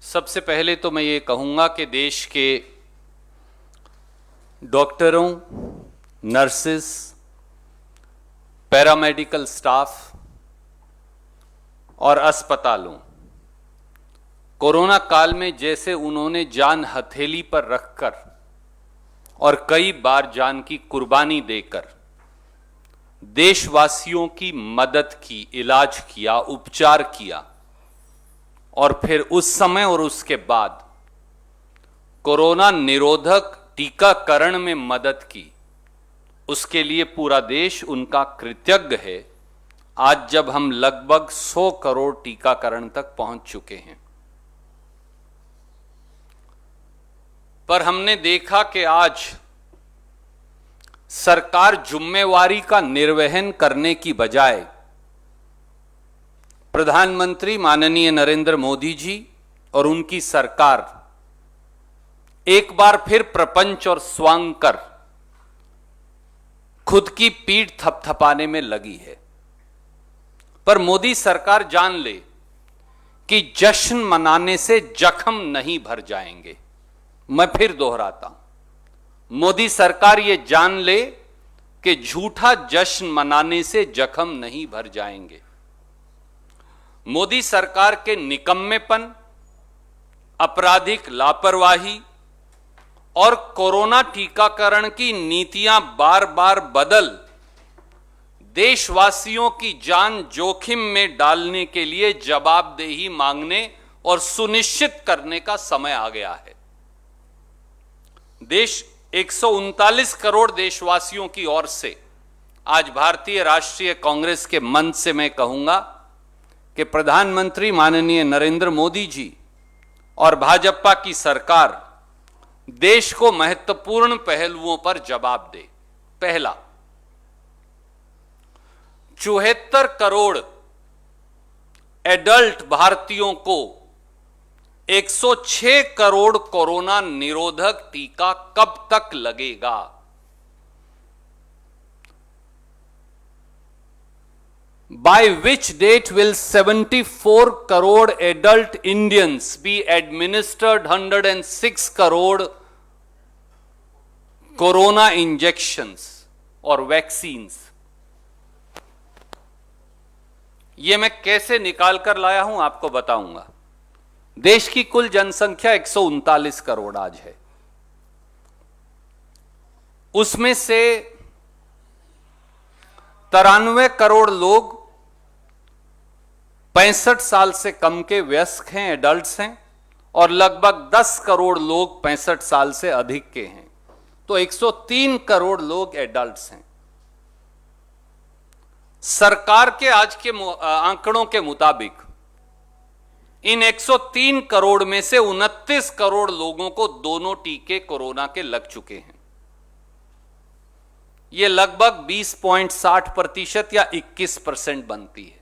सबसे पहले तो मैं ये कहूँगा कि देश के डॉक्टरों, नर्सेस, पैरामेडिकल स्टाफ और अस्पतालों, कोरोना काल में जैसे उन्होंने जान हथेली पर रखकर और कई बार जान की कुर्बानी देकर देशवासियों की मदद की, इलाज किया, उपचार किया और फिर उस समय और उसके बाद कोरोना निरोधक टीकाकरण में मदद की, उसके लिए पूरा देश उनका कृतज्ञ है। आज जब हम लगभग 100 करोड़ टीकाकरण तक पहुंच चुके हैं, पर हमने देखा कि आज सरकार जिम्मेवारी का निर्वहन करने की बजाय प्रधानमंत्री माननीय नरेंद्र मोदी जी और उनकी सरकार एक बार फिर प्रपंच और स्वांग कर खुद की पीठ थपथपाने में लगी है। पर मोदी सरकार जान ले कि जश्न मनाने से जख्म नहीं भर जाएंगे। मैं फिर दोहराता हूं, मोदी सरकार ये जान ले कि झूठा जश्न मनाने से जख्म नहीं भर जाएंगे। मोदी सरकार के निकम्मेपन, आपराधिक लापरवाही और कोरोना टीकाकरण की नीतियां बार बार बदल देशवासियों की जान जोखिम में डालने के लिए जवाबदेही मांगने और सुनिश्चित करने का समय आ गया है। देश 139 करोड़ देशवासियों की ओर से आज भारतीय राष्ट्रीय कांग्रेस के मंच से मैं कहूंगा कि प्रधानमंत्री माननीय नरेंद्र मोदी जी और भाजपा की सरकार देश को महत्वपूर्ण पहलुओं पर जवाब दे। पहला, 74 करोड़ एडल्ट भारतीयों को 106 करोड़ कोरोना निरोधक टीका कब तक लगेगा? By which date will 74 crore adult Indians be administered 106 crore corona injections और वैक्सीन्स? ये मैं कैसे निकाल कर लाया हूं आपको बताऊंगा। देश की कुल जनसंख्या 139 करोड़ आज है। उसमें से 93 करोड़ लोग 65 साल से कम के वयस्क हैं, एडल्ट्स हैं, और लगभग 10 करोड़ लोग 65 साल से अधिक के हैं। तो 103 करोड़ लोग एडल्ट्स हैं। सरकार के आज के आंकड़ों के मुताबिक इन 103 करोड़ में से 29 करोड़ लोगों को दोनों टीके कोरोना के लग चुके हैं। यह लगभग 20.60% या 21% बनती है।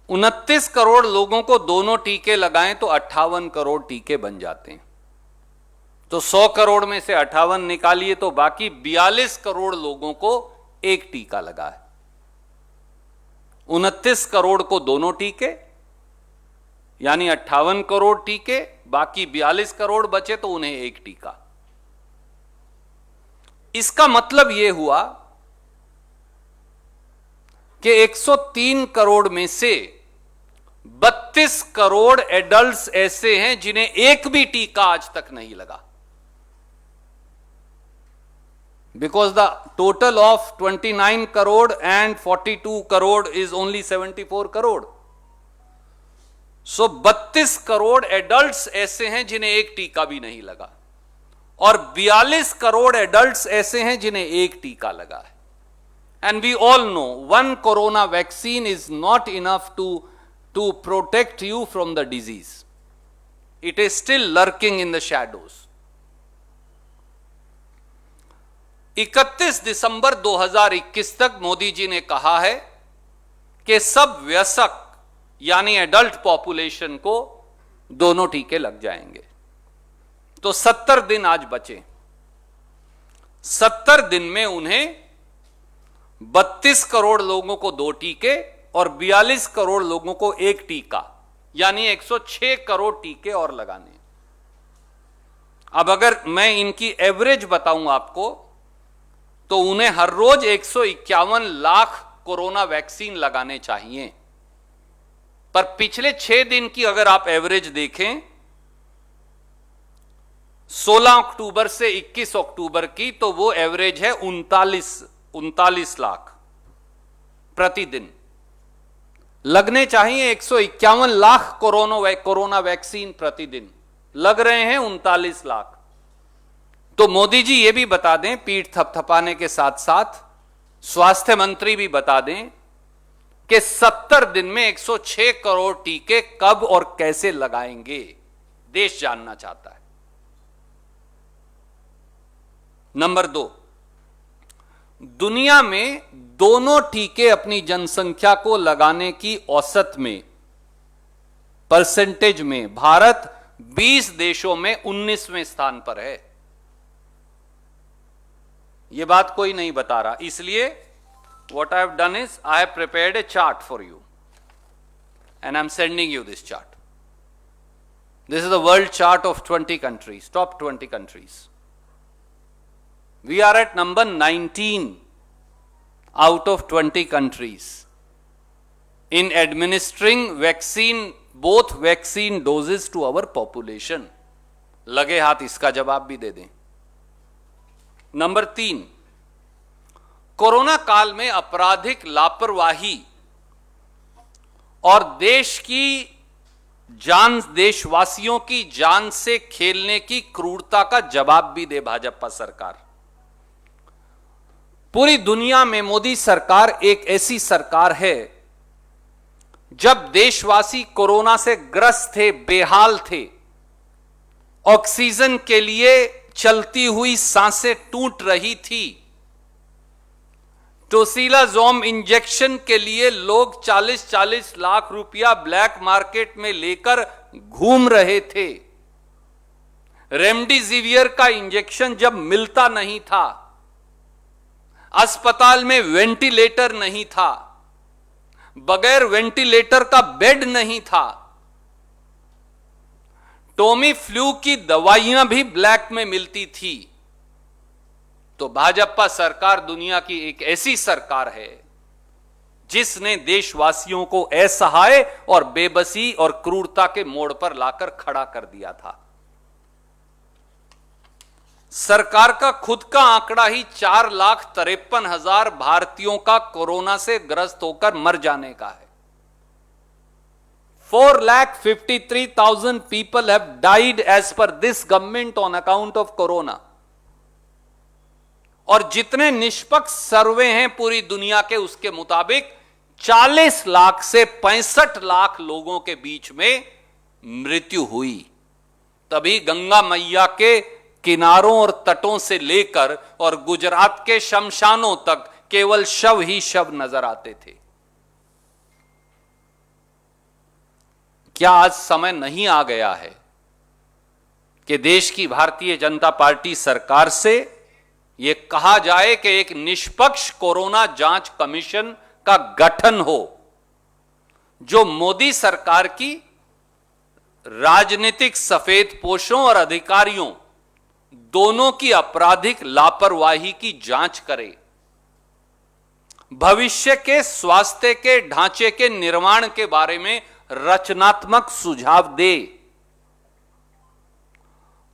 29 करोड़ लोगों को दोनों टीके लगाएं तो 58 करोड़ टीके बन जाते हैं। तो 100 करोड़ में से 58 निकालिए तो बाकी 42 करोड़ लोगों को एक टीका लगा है। 29 करोड़ को दोनों टीके यानी 58 करोड़ टीके, बाकी 42 करोड़ बचे तो उन्हें एक टीका। इसका मतलब यह हुआ कि 103 करोड़ में से 32 करोड़ एडल्ट्स ऐसे हैं जिन्हें एक भी टीका आज तक नहीं लगा। Because the total of 29 crore and 42 crore is only 74 crore. So 32 crore adults ऐसे हैं जिन्हें एक टीका भी नहीं लगा और 42 करोड़ एडल्ट्स ऐसे हैं जिन्हें एक टीका लगा है। And we all know one corona vaccine is not enough to protect you from the disease. It is still lurking in the shadows. 31 दिसंबर 2021 तक मोदी जी ने कहा है कि सब वयस्क यानी एडल्ट पॉपुलेशन को दोनों टीके लग जाएंगे। तो 70 दिन आज बचे। 70 दिन में उन्हें 32 करोड़ लोगों को 2 टीके और 42 करोड़ लोगों को 1 टीका यानी 106 करोड़ टीके और लगाने। अब अगर मैं इनकी एवरेज बताऊं आपको, तो उन्हें हर रोज 151 लाख कोरोना वैक्सीन लगाने चाहिए। पर पिछले 6 दिन की अगर आप एवरेज देखें, 16 अक्टूबर से 21 अक्टूबर की, तो वो एवरेज है 39 लाख प्रतिदिन। लगने चाहिए 151 लाख कोरोना वैक्सीन प्रतिदिन, लग रहे हैं 39 लाख। तो मोदी जी ये भी बता दें, पीठ थपथपाने के साथ साथ स्वास्थ्य मंत्री भी बता दें कि 70 दिन में 106 करोड़ टीके कब और कैसे लगाएंगे, देश जानना चाहता है। नंबर 2, दुनिया में दोनों टीके अपनी जनसंख्या को लगाने की औसत में, परसेंटेज में, भारत 20 देशों में 19वें स्थान पर है। यह बात कोई नहीं बता रहा, इसलिए what I have done is I have prepared a chart for you and I'm sending you this chart. This is the world chart of 20 countries, top 20 countries. We are at number 19 out of 20 countries in administering vaccine, both vaccine doses to our population. लगे हाथ इसका जवाब भी दे दें। Number 3, corona काल में आपराधिक लापरवाही और देशवासियों की जान से खेलने की क्रूरता का जवाब भी दे भाजपा सरकार। पूरी दुनिया में मोदी सरकार एक ऐसी सरकार है, जब देशवासी कोरोना से ग्रस्त थे, बेहाल थे, ऑक्सीजन के लिए चलती हुई सांसें टूट रही थी, टोसिलाज़ोम इंजेक्शन के लिए लोग 40-40 लाख रुपया ब्लैक मार्केट में लेकर घूम रहे थे, रेमडेसिवियर का इंजेक्शन जब मिलता नहीं था, अस्पताल में वेंटिलेटर नहीं था, बगैर वेंटिलेटर का बेड नहीं था, टोमी फ्लू की दवाइयां भी ब्लैक में मिलती थी। तो भाजपा सरकार दुनिया की एक ऐसी सरकार है जिसने देशवासियों को असहाय और बेबसी और क्रूरता के मोड़ पर लाकर खड़ा कर दिया था। सरकार का खुद का आंकड़ा ही 4,53,000 भारतीयों का कोरोना से ग्रस्त होकर मर जाने का है। 4,53,000 people have died as per this government on account of corona. और जितने निष्पक्ष सर्वे हैं पूरी दुनिया के, उसके मुताबिक 40 लाख से 65 लाख लोगों के बीच में मृत्यु हुई। तभी गंगा मैया के किनारों और तटों से लेकर और गुजरात के शमशानों तक केवल शव ही शव नजर आते थे। क्या आज समय नहीं आ गया है कि देश की भारतीय जनता पार्टी सरकार से यह कहा जाए कि एक निष्पक्ष कोरोना जांच कमीशन का गठन हो, जो मोदी सरकार की राजनीतिक सफेदपोशों और अधिकारियों दोनों की आपराधिक लापरवाही की जांच करे, भविष्य के स्वास्थ्य के ढांचे के निर्माण के बारे में रचनात्मक सुझाव दे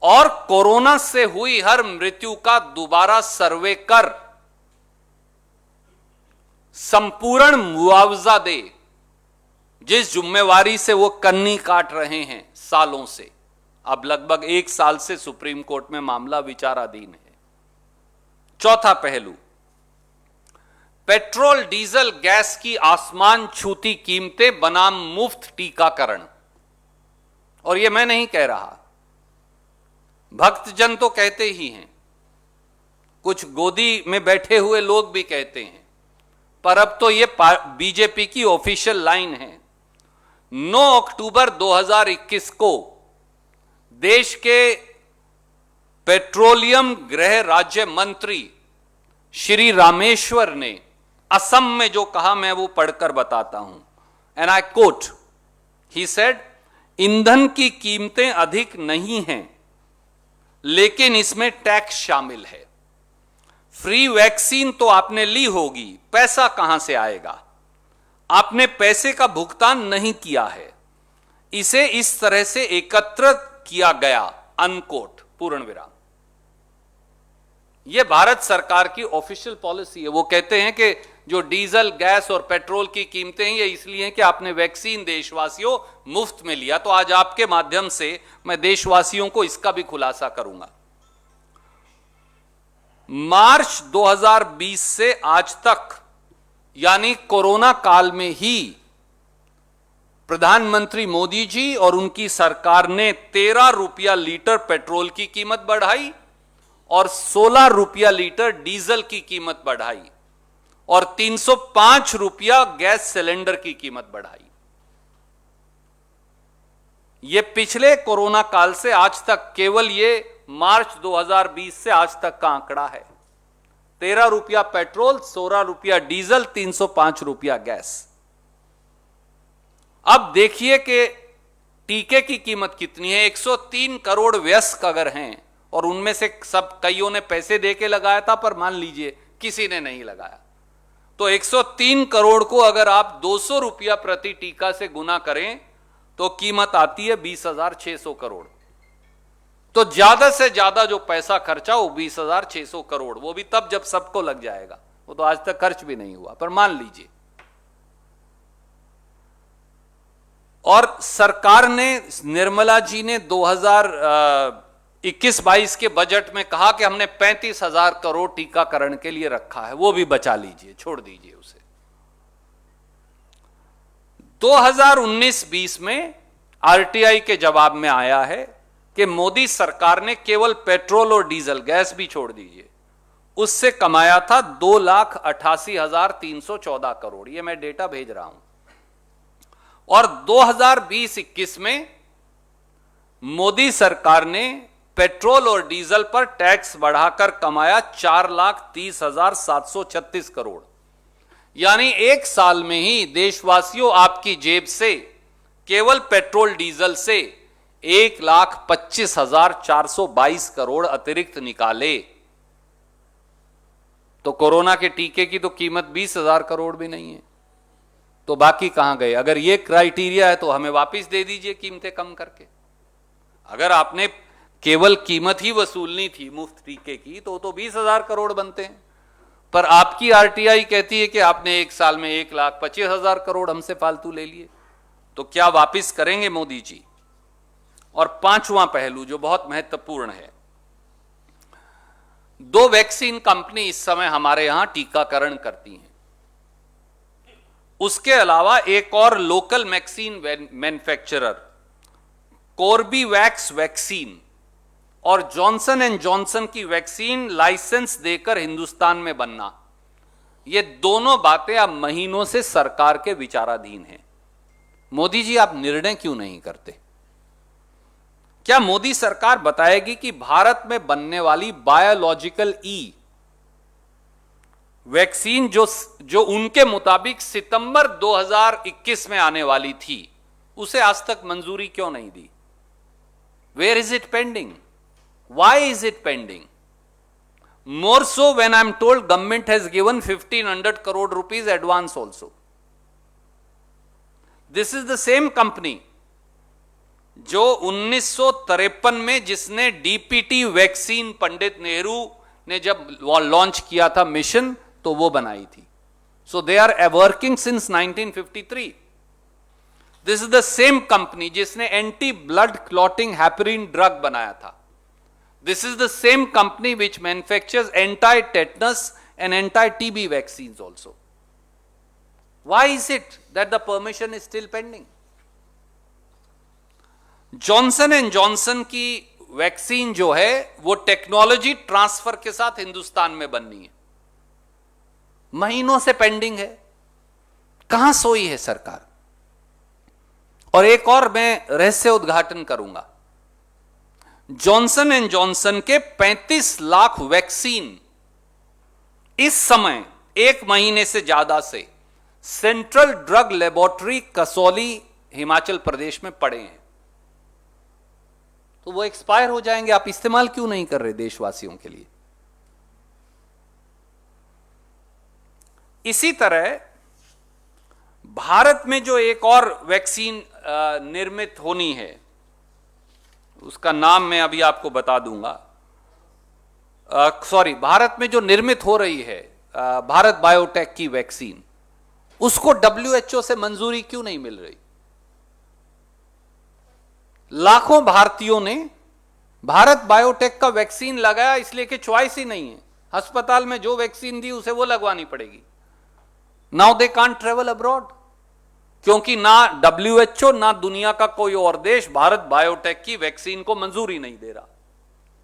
और कोरोना से हुई हर मृत्यु का दोबारा सर्वे कर संपूर्ण मुआवजा दे, जिस जिम्मेवारी से वो कन्नी काट रहे हैं सालों से। अब लगभग 1 साल से सुप्रीम कोर्ट में मामला विचाराधीन है। चौथा पहलू, पेट्रोल डीजल गैस की आसमान छूती कीमतें बनाम मुफ्त टीकाकरण। और यह मैं नहीं कह रहा, भक्तजन तो कहते ही हैं, कुछ गोदी में बैठे हुए लोग भी कहते हैं, पर अब तो यह बीजेपी की ऑफिशियल लाइन है। 9 अक्टूबर 2021 को देश के पेट्रोलियम गृह राज्य मंत्री श्री रामेश्वर ने असम में जो कहा, मैं वो पढ़कर बताता हूं। And I quote, he said, ईंधन की कीमतें अधिक नहीं हैं, लेकिन इसमें टैक्स शामिल है। फ्री वैक्सीन तो आपने ली होगी, पैसा कहां से आएगा? आपने पैसे का भुगतान नहीं किया है, इसे इस तरह से एकत्र किया गया, अनकोट, पूर्ण विराम। यह भारत सरकार की ऑफिशियल पॉलिसी है। वो कहते हैं कि जो डीजल, गैस और पेट्रोल की कीमतें हैं, ये इसलिए हैं कि आपने वैक्सीन देशवासियों मुफ्त में लिया। तो आज आपके माध्यम से मैं देशवासियों को इसका भी खुलासा करूंगा। मार्च 2020 से आज तक, यानी कोरोना काल में ही, प्रधानमंत्री मोदी जी और उनकी सरकार ने 13 रुपया लीटर पेट्रोल की कीमत बढ़ाई और 16 रुपया लीटर डीजल की कीमत बढ़ाई और 305 रुपया गैस सिलेंडर की कीमत बढ़ाई। यह पिछले कोरोना काल से आज तक, केवल ये मार्च 2020 से आज तक का आंकड़ा है। 13 रुपया पेट्रोल, 16 रुपया डीजल, 305 रुपया गैस। अब देखिए कि टीके की कीमत कितनी है। 103 करोड़ वयस्क अगर हैं और उनमें से सब कईयों ने पैसे देके लगाया था, पर मान लीजिए किसी ने नहीं लगाया, तो 103 करोड़ को अगर आप 200 रुपया प्रति टीका से गुना करें तो कीमत आती है 20,600 करोड़। तो ज्यादा से ज्यादा जो पैसा खर्चा वो 20,600 करोड़, वो भी तब जब सबको लग जाएगा। वो तो आज तक खर्च भी नहीं हुआ, पर मान लीजिए। और सरकार ने, निर्मला जी ने 2021-22 के बजट में कहा कि हमने 35,000 करोड़ टीकाकरण के लिए रखा है, वो भी बचा लीजिए, छोड़ दीजिए उसे। 2019-20 में आरटीआई के जवाब में आया है कि मोदी सरकार ने केवल पेट्रोल और डीजल, गैस भी छोड़ दीजिए, उससे कमाया था 2,88,314 करोड़। ये मैं डेटा भेज रहा हूं। और 2020-21 में मोदी सरकार ने पेट्रोल और डीजल पर टैक्स बढ़ाकर कमाया 4,30,736 करोड़। यानी एक साल में ही देशवासियों आपकी जेब से केवल पेट्रोल डीजल से 1,25,422 करोड़ अतिरिक्त निकाले। तो कोरोना के टीके की तो कीमत 20,000 करोड़ भी नहीं है, तो बाकी कहां गए? अगर ये क्राइटेरिया है तो हमें वापस दे दीजिए कीमतें कम करके। अगर आपने केवल कीमत ही वसूलनी थी मुफ्त टीके की तो 20,000 करोड़ बनते हैं, पर आपकी आरटीआई कहती है कि आपने एक साल में 1,25,000 करोड़ हमसे फालतू ले लिए। तो क्या वापस करेंगे मोदी जी? और पांचवां पहलू जो बहुत महत्वपूर्ण है, 2 वैक्सीन कंपनी इस समय हमारे यहां टीकाकरण करती हैं। उसके अलावा एक और local vaccine manufacturer, Corbevax vaccine और जॉनसन एंड जॉनसन की वैक्सीन लाइसेंस देकर हिंदुस्तान में बनना, ये दोनों बातें अब महीनों से सरकार के विचाराधीन हैं। मोदी जी, आप निर्णय क्यों नहीं करते? क्या मोदी सरकार बताएगी कि भारत में बनने वाली बायोलॉजिकल ई वैक्सीन जो उनके मुताबिक सितंबर 2021 में आने वाली थी, उसे आज तक मंजूरी क्यों नहीं दी? Where is it pending? Why is it pending? More so when I am told government has given 1,500 crore rupees advance also. This is the same company जो 1953 में, जिसने डीपीटी वैक्सीन पंडित नेहरू ने जब लॉन्च किया था मिशन, तो वो बनाई थी। So they are working since 1953। This is the same company जिसने anti blood clotting heparin drug बनाया था। This is the same company which manufactures anti tetanus and anti TB vaccines also. Why is it that the permission is still pending? Johnson and Johnson की vaccine जो है वो technology transfer के साथ हिंदुस्तान में बननी है, महीनों से पेंडिंग है। कहां सोई है सरकार? और एक और मैं रहस्य उद्घाटन करूंगा। जॉनसन एंड जॉनसन के 35 लाख वैक्सीन इस समय 1 महीने से ज्यादा से central drug laboratory Kasauli Himachal Pradesh में पड़े हैं। तो वो एक्सपायर हो जाएंगे, आप इस्तेमाल क्यों नहीं कर रहे देशवासियों के लिए? इसी तरह भारत में जो एक और वैक्सीन निर्मित होनी है, उसका नाम मैं अभी आपको बता दूंगा। भारत में जो निर्मित हो रही है भारत बायोटेक की वैक्सीन, उसको WHO से मंजूरी क्यों नहीं मिल रही? लाखों भारतीयों ने भारत बायोटेक का वैक्सीन लगाया, इसलिए कि चॉइस ही नहीं है। अस्पताल में जो वैक्सीन दी उसे वो लगवानी पड़ेगी। Now they can't travel abroad, क्योंकि ना WHO ना दुनिया का कोई और देश भारत बायोटेक की वैक्सीन को मंजूरी नहीं दे रहा।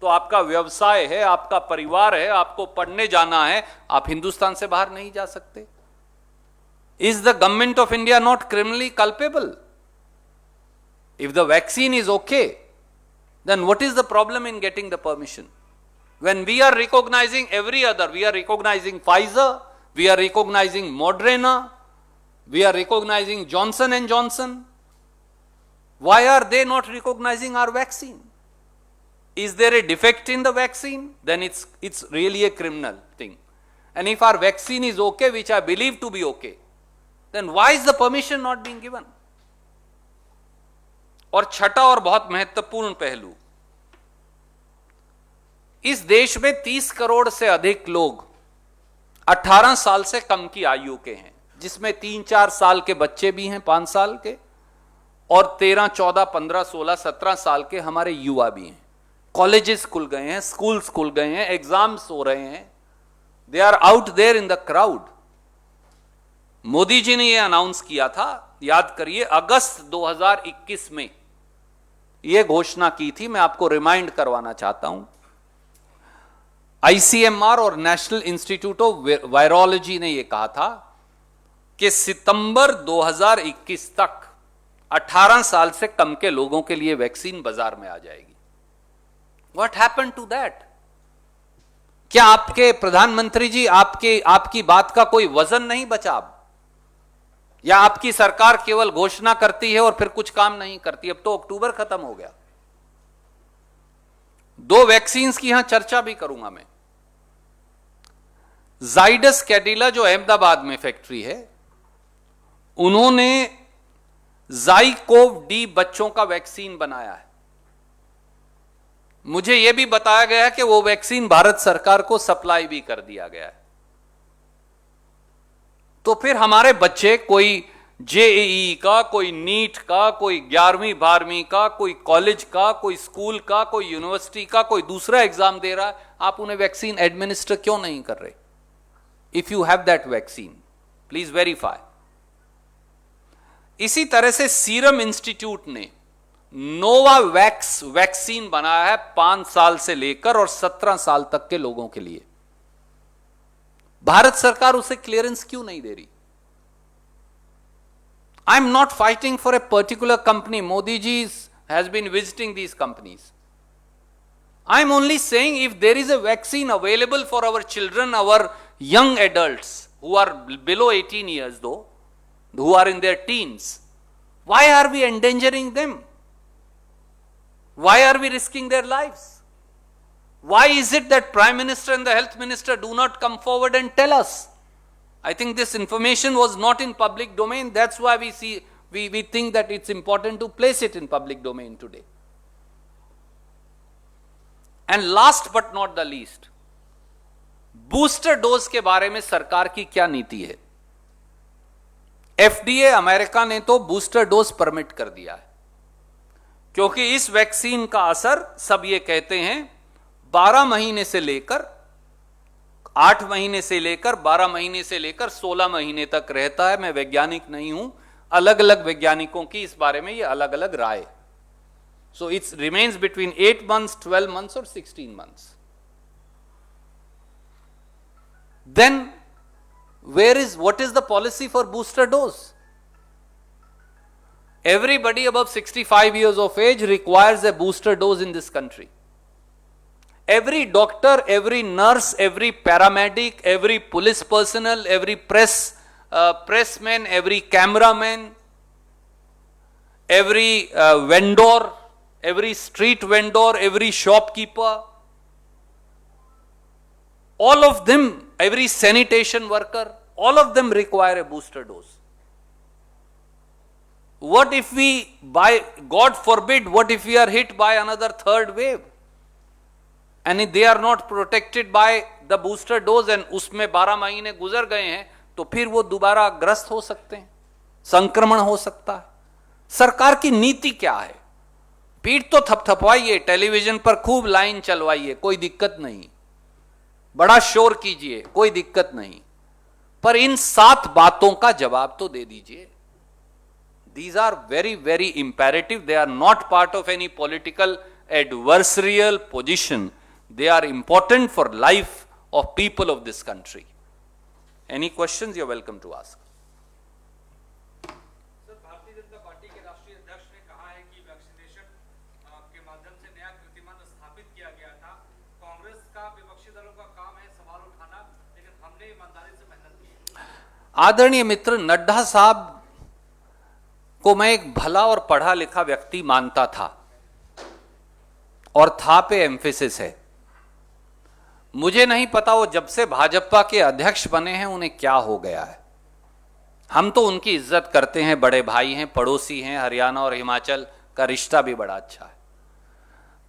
तो आपका व्यवसाय है, आपका परिवार है, आपको पढ़ने जाना है, आप हिंदुस्तान से बाहर नहीं जा सकते। Is the government of India not criminally culpable? If the vaccine is okay, then what is the problem in getting the permission? When we are recognizing every other, we are recognizing Pfizer, we are recognizing Moderna, we are recognizing Johnson and Johnson. Why are they not recognizing our vaccine? Is there a defect in the vaccine? Then it's really a criminal thing. And if our vaccine is okay, which I believe to be okay, then why is the permission not being given? और छठा और बहुत महत्वपूर्ण पहलू, इस देश में 30 करोड़ से अधिक लोग 18 साल से कम की आयु के हैं, जिसमें 3-4 साल के बच्चे भी हैं, 5 साल के, और 13, 14, 15, 16, 17 साल के हमारे युवा भी हैं। कॉलेजेस खुल गए हैं, स्कूल्स खुल गए हैं, एग्जाम्स हो रहे हैं, they are out there in the crowd. Modi ji ने यह अनाउंस किया था, याद करिए, अगस्त 2021 में यह घोषणा की थी। मैं आपको रिमाइंड करवाना चाहता हूं, ICMR और नेशनल इंस्टीट्यूट ऑफ वायरोलॉजी ने यह कहा था कि सितंबर 2021 तक 18 साल से कम के लोगों के लिए वैक्सीन बाजार में आ जाएगी। What happened to that? क्या आपके प्रधानमंत्री जी आपकी बात का कोई वजन नहीं बचा अब? या आपकी सरकार केवल घोषणा करती है और फिर कुछ काम नहीं करती? अब तो अक्टूबर खत्म हो गया। 2 वैक्सीन्स की यहां चर्चा भी करूंगा मैं। जाइडस कैडिला जो अहमदाबाद में फैक्ट्री है, उन्होंने ज़ाइकोव-डी बच्चों का वैक्सीन बनाया है। मुझे यह भी बताया गया है कि वो वैक्सीन भारत सरकार को सप्लाई भी कर दिया गया है। तो फिर हमारे बच्चे कोई JEE का, कोई नीट का, कोई 11वीं 12वीं का, कोई कॉलेज का, कोई स्कूल का, कोई यूनिवर्सिटी का, कोई दूसरा एग्जाम दे रहा है, आप उन्हें वैक्सीन एडमिनिस्टर क्यों नहीं कर रहे? If you have that vaccine, please verify. इसी तरह से सीरम इंस्टीट्यूट ने नोवावैक्स वैक्सीन बनाया है 5 साल से लेकर और 17 साल तक के लोगों के लिए। भारत सरकार उसे क्लियरेंस क्यों नहीं दे रही? I am not fighting for a particular company. Modi ji has been visiting these companies. I am only saying if there is a vaccine available for our children, our young adults who are below 18 years though, who are in their teens, why are we endangering them? Why are we risking their lives? Why is it that Prime Minister and the Health Minister do not come forward and tell us? I think this information was not in public domain. That's why we think that it's important to place it in public domain today. And last but not the least, booster dose के बारे में सरकार की क्या नीति है? FDA America ने तो बूस्टर डोज परमिट कर दिया है, क्योंकि इस वैक्सीन का असर सब ये कहते हैं 12 महीने से लेकर 8 महीने से लेकर 12 महीने से लेकर 16 महीने तक रहता है। मैं वैज्ञानिक नहीं हूं, अलग अलग वैज्ञानिकों की इस बारे में ये अलग अलग राय। So it's remains between 8 months, 12 months और 16 months. Then what is the policy for booster dose? Everybody above 65 years of age requires a booster dose in this country. Every doctor, every nurse, every paramedic, every police personnel, every pressman, every cameraman, every vendor, every street vendor, every shopkeeper, all of them, every sanitation worker, all of them require a booster dose. What if we, God forbid, what if we are hit by another third wave? And if they are not protected by the booster dose and उसमें 12 महीने गुजर गए हैं, तो फिर वो दोबारा ग्रस्त हो सकते हैं, संक्रमण हो सकता है। सरकार की नीति क्या है? पीठ तो थपथपवाइए, टेलीविजन पर खूब लाइन चलवाइए, कोई दिक्कत नहीं, बड़ा शोर कीजिए, कोई दिक्कत नहीं, पर इन 7 बातों का जवाब तो दे दीजिए। These are very, very imperative. They are not part of any political adversarial position. They are important for life of people of this country. Any questions? You are welcome to ask. Sir, Bharatiya Janata party के राष्ट्रीय अध्यक्ष ने कहा है कि vaccination के माध्यम से नया कीर्तिमान स्थापित किया गया था। कांग्रेस का विपक्षी दलों का काम है सवाल उठाना, लेकिन हमने ईमानदारी से मेहनत की। आदरणीय मित्र नड्डा साहब को मैं एक भला और पढ़ा लिखा व्यक्ति मानता था, और था पे एम्फेसिस है। मुझे नहीं पता वो जब से भाजपा के अध्यक्ष बने हैं उन्हें क्या हो गया है। हम तो उनकी इज्जत करते हैं, बड़े भाई हैं, पड़ोसी हैं, हरियाणा और हिमाचल का रिश्ता भी बड़ा अच्छा है,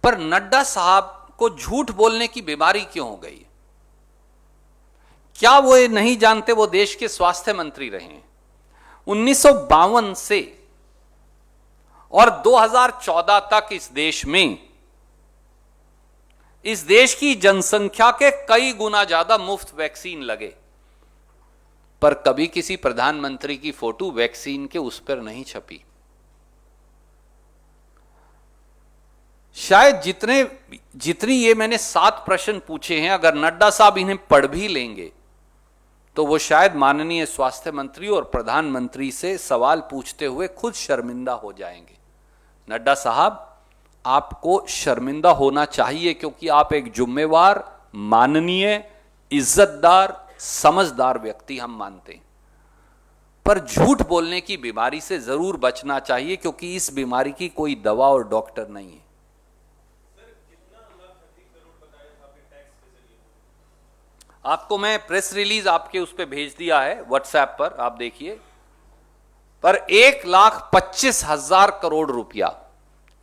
पर नड्डा साहब को झूठ बोलने की बीमारी क्यों हो गई? क्या वो ये नहीं जानते वो देश के स्वास्थ्य मंत्री रहे हैं? 1952 से और 2014 तक इस देश की जनसंख्या के कई गुना ज्यादा मुफ्त वैक्सीन लगे, पर कभी किसी प्रधानमंत्री की फोटो वैक्सीन के उस पर नहीं छपी। शायद जितनी ये मैंने 7 प्रश्न पूछे हैं, अगर नड्डा साहब इन्हें पढ़ भी लेंगे तो वो शायद माननीय स्वास्थ्य मंत्री और प्रधानमंत्री से सवाल पूछते हुए खुद शर्मिंदा हो जाएंगे। नड्डा साहब, आपको शर्मिंदा होना चाहिए, क्योंकि आप एक जिम्मेवार, माननीय, इज्जतदार, समझदार व्यक्ति हम मानते हैं, पर झूठ बोलने की बीमारी से जरूर बचना चाहिए, क्योंकि इस बीमारी की कोई दवा और डॉक्टर नहीं है। आपको मैं प्रेस रिलीज आपके उस पर भेज दिया है व्हाट्सएप पर, आप देखिए, पर 1,25,000 करोड़ रुपया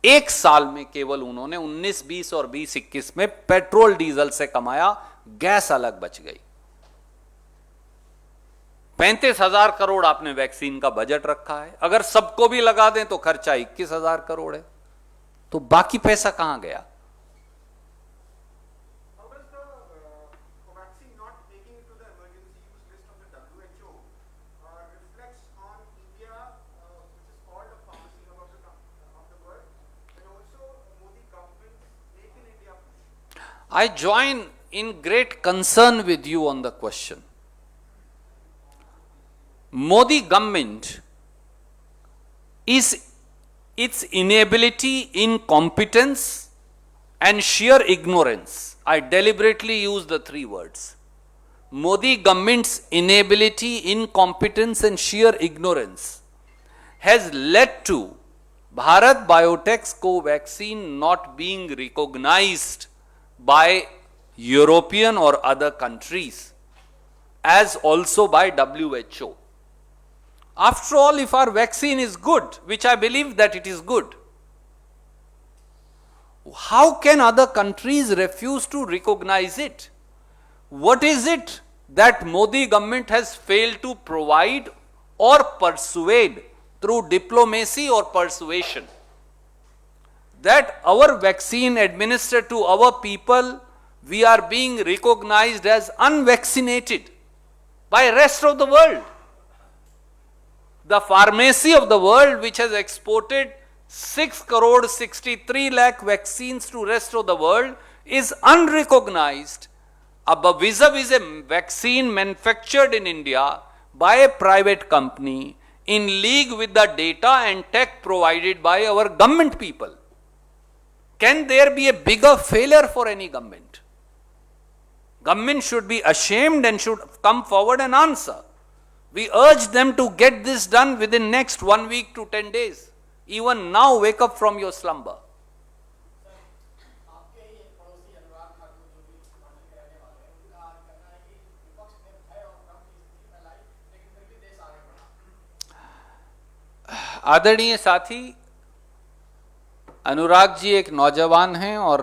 एक साल में केवल उन्होंने 19-20 और 20-21 में पेट्रोल डीजल से कमाया, गैस अलग बच गई। 35,000 करोड़ आपने वैक्सीन का बजट रखा है, अगर सबको भी लगा दें तो खर्चा 21,000 करोड़ है, तो बाकी पैसा कहां गया? I join in great concern with you on the question. Modi government is its inability, incompetence and sheer ignorance. I deliberately use the 3 words. Modi government's inability, incompetence and sheer ignorance has led to Bharat Biotech's Covaxin not being recognized by European or other countries, as also by WHO. After all, if our vaccine is good, which I believe that it is good, how can other countries refuse to recognize it? What is it that Modi government has failed to provide or persuade through diplomacy or persuasion, that our vaccine administered to our people, we are being recognized as unvaccinated by rest of the world? The pharmacy of the world, which has exported 6,63 lakh vaccines to rest of the world, is unrecognized vis-a-vis a vaccine manufactured in India by a private company in league with the data and tech provided by our government people. Can there be a bigger failure for any government? Government should be ashamed and should come forward and answer. We urge them to get this done within next 1 week to 10 days. Even now, wake up from your slumber. आदरणीय साथी, अनुराग जी एक नौजवान हैं और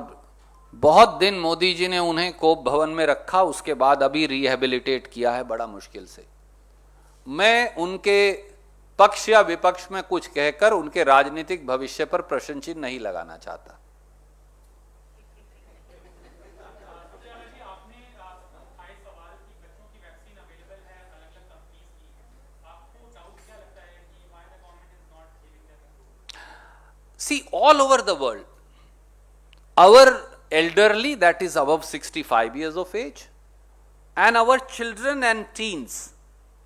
बहुत दिन मोदी जी ने उन्हें कोप भवन में रखा, उसके बाद अभी रिहेबिलिटेट किया है बड़ा मुश्किल से। मैं उनके पक्ष या विपक्ष में कुछ कहकर उनके राजनीतिक भविष्य पर प्रश्न चिन्ह नहीं लगाना चाहता। See, all over the world, our elderly, that is above 65 years of age, and our children and teens,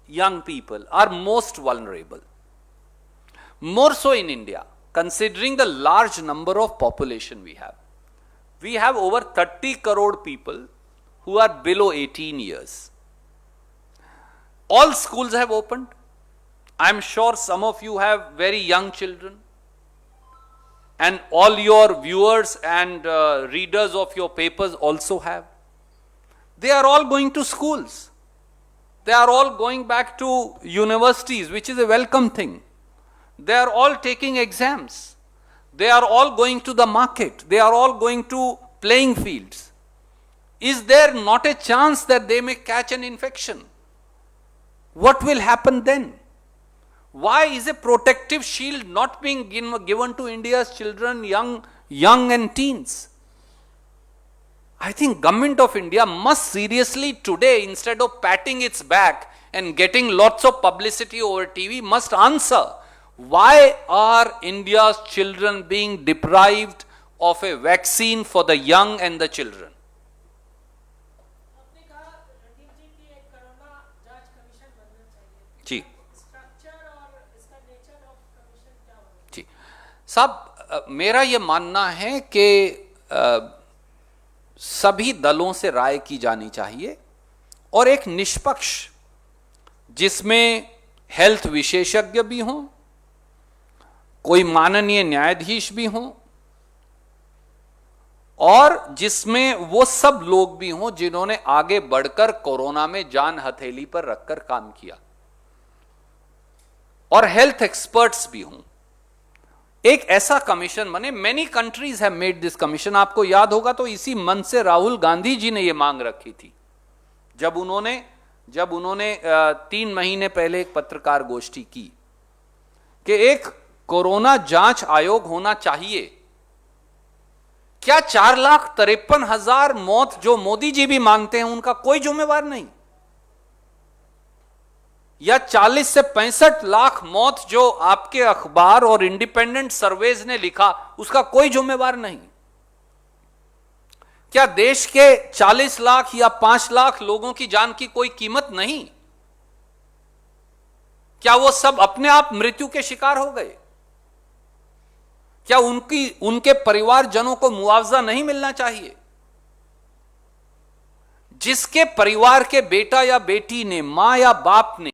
young people, are most vulnerable. More so in India, considering the large number of population we have. We have over 30 crore people who are below 18 years. All schools have opened. I am sure some of you have very young children. And all your viewers and readers of your papers also have. They are all going to schools. They are all going back to universities, which is a welcome thing. They are all taking exams. They are all going to the market. They are all going to playing fields. Is there not a chance that they may catch an infection? What will happen then? Why is a protective shield not being given to India's children, young and teens? I think Government of India must seriously today, instead of patting its back and getting lots of publicity over TV, must answer why are India's children being deprived of a vaccine for the young and the children? जी साहब, मेरा यह मानना है कि सभी दलों से राय की जानी चाहिए और एक निष्पक्ष, जिसमें हेल्थ विशेषज्ञ भी हों, कोई माननीय न्यायाधीश भी हों और जिसमें वो सब लोग भी हों जिन्होंने आगे बढ़कर कोरोना में जान हथेली पर रखकर काम किया, और हेल्थ एक्सपर्ट्स भी हों। एक ऐसा कमीशन बने। Many countries have made this commission. आपको याद होगा तो इसी मन से राहुल गांधी जी ने यह मांग रखी थी जब उन्होंने 3 महीने पहले एक पत्रकार गोष्ठी की कि एक कोरोना जांच आयोग होना चाहिए। क्या 4,53,000 मौत जो मोदी जी भी मांगते हैं उनका कोई जिम्मेवार नहीं, या 40 से 65 लाख मौत जो आपके अखबार और इंडिपेंडेंट सर्वेज ने लिखा उसका कोई जिम्मेवार नहीं? क्या देश के 40 लाख या 5 लाख लोगों की जान की कोई कीमत नहीं? क्या वो सब अपने आप मृत्यु के शिकार हो गए? क्या उनके परिवारजनों को मुआवजा नहीं मिलना चाहिए? जिसके परिवार के बेटा या बेटी ने, मां या बाप ने